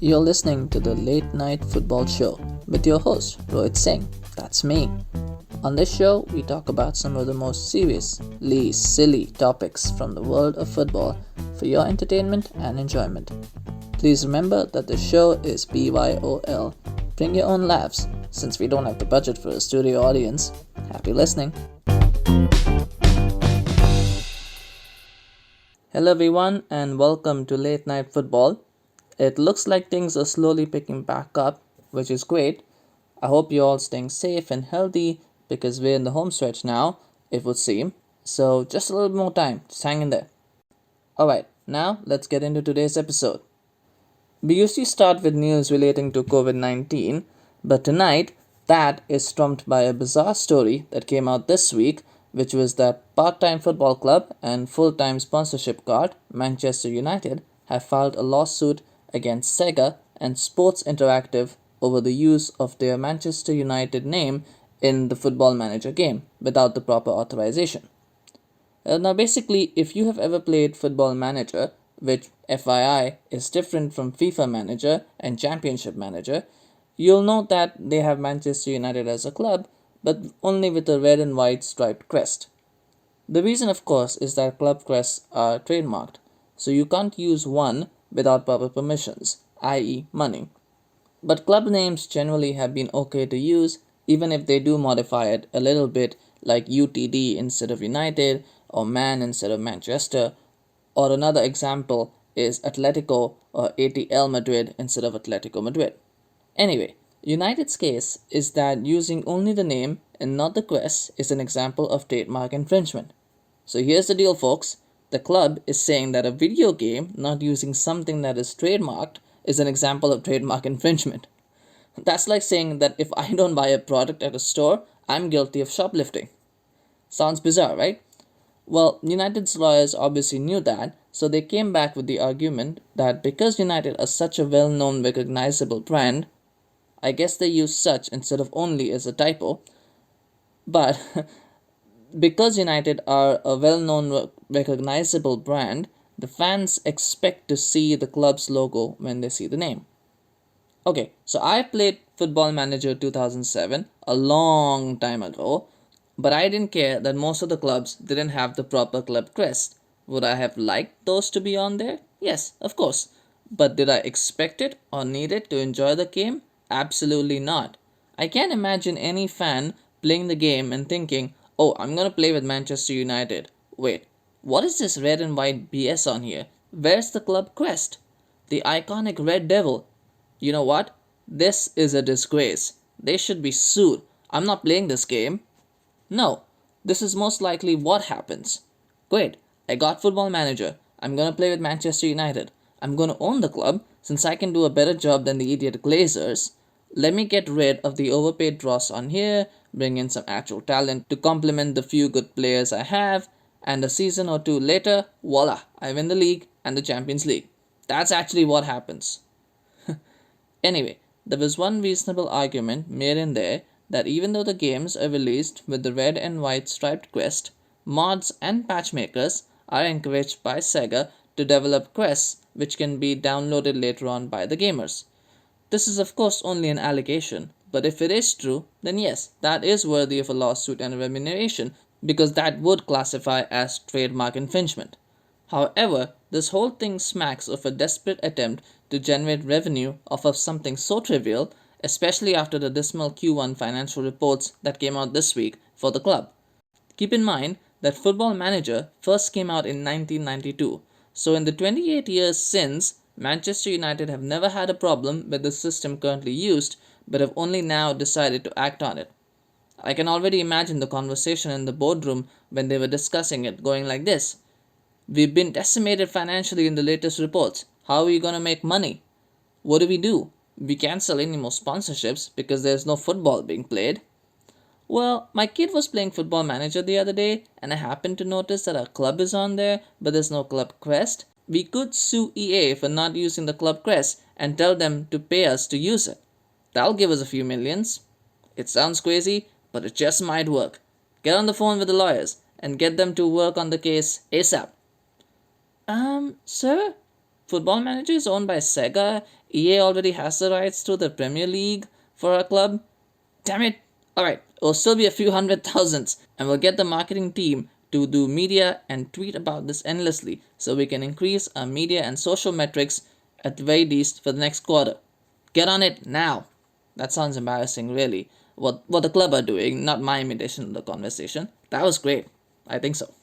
You're listening to the Late Night Football Show with your host, Rohit Singh. That's me. On this show, we talk about some of the most seriously silly topics from the world of football for your entertainment and enjoyment. Please remember that the show is BYOL. Bring your own laughs, since we don't have the budget for a studio audience. Happy listening. Hello everyone and welcome to Late Night Football. It looks like things are slowly picking back up, which is great. I hope you're all staying safe and healthy because we're in the home stretch now, it would seem. So just a little more time, just hang in there. Alright, now let's get into today's episode. We usually start with news relating to COVID-19, but tonight that is trumped by a bizarre story that came out this week, which was that part-time football club and full-time sponsorship guard, Manchester United, have filed a lawsuit against Sega and Sports Interactive over the use of their Manchester United name in the Football Manager game without the proper authorization. Now basically, if you have ever played Football Manager, which FYI is different from FIFA Manager and Championship Manager, you'll note that they have Manchester United as a club, but only with a red and white striped crest. The reason, of course, is that club crests are trademarked, so you can't use one without proper permissions, i.e. money. But club names generally have been okay to use, even if they do modify it a little bit, like UTD instead of United, or Man instead of Manchester, or another example is Atletico or ATL Madrid instead of Atletico Madrid. Anyway, United's case is that using only the name and not the crest is an example of trademark infringement. So here's the deal, folks. The club is saying that a video game not using something that is trademarked is an example of trademark infringement. That's like saying that if I don't buy a product at a store, I'm guilty of shoplifting. Sounds bizarre, right? Well, United's lawyers obviously knew that, so they came back with the argument that because United is such a well-known, recognizable brand, I guess they use such instead of only as a typo, but because United are a well-known, recognizable brand, the fans expect to see the club's logo when they see the name. Okay, so I played Football Manager 2007 a long time ago, but I didn't care that most of the clubs didn't have the proper club crest. Would I have liked those to be on there? Yes, of course. But did I expect it or need it to enjoy the game? Absolutely not. I can't imagine any fan playing the game and thinking, oh, I'm gonna play with Manchester United. Wait, what is this red and white BS on here? Where's the club crest? The iconic red devil. You know what? This is a disgrace. They should be sued. I'm not playing this game. No, this is most likely what happens. Great, I got Football Manager. I'm gonna play with Manchester United. I'm gonna own the club since I can do a better job than the idiot Glazers. Let me get rid of the overpaid dross on here, bring in some actual talent to complement the few good players I have, and a season or two later, voila, I win the league and the Champions League. That's actually what happens. Anyway, there was one reasonable argument made in there that even though the games are released with the red and white striped crest, mods and patchmakers are encouraged by Sega to develop crests which can be downloaded later on by the gamers. This is of course only an allegation, but if it is true, then yes, that is worthy of a lawsuit and a remuneration because that would classify as trademark infringement. However, this whole thing smacks of a desperate attempt to generate revenue off of something so trivial, especially after the dismal Q1 financial reports that came out this week for the club. Keep in mind that Football Manager first came out in 1992, so in the 28 years since, Manchester United have never had a problem with the system currently used, but have only now decided to act on it. I can already imagine the conversation in the boardroom when they were discussing it going like this. We've been decimated financially in the latest reports. How are we going to make money? What do? We can't sell any more sponsorships because there's no football being played. Well, my kid was playing Football Manager the other day and I happened to notice that our club is on there, but there's no club crest. We could sue EA for not using the club crest and tell them to pay us to use it. That'll give us a few millions. It sounds crazy, but it just might work. Get on the phone with the lawyers and get them to work on the case ASAP. Sir? Football Manager is owned by Sega. EA already has the rights to the Premier League for our club. Damn it. Alright, it'll still be a few hundred thousands, and we'll get the marketing team to do media and tweet about this endlessly so we can increase our media and social metrics at the very least for the next quarter. Get on it now. That sounds embarrassing, really. What the club are doing, not my imitation of the conversation. That was great. I think so.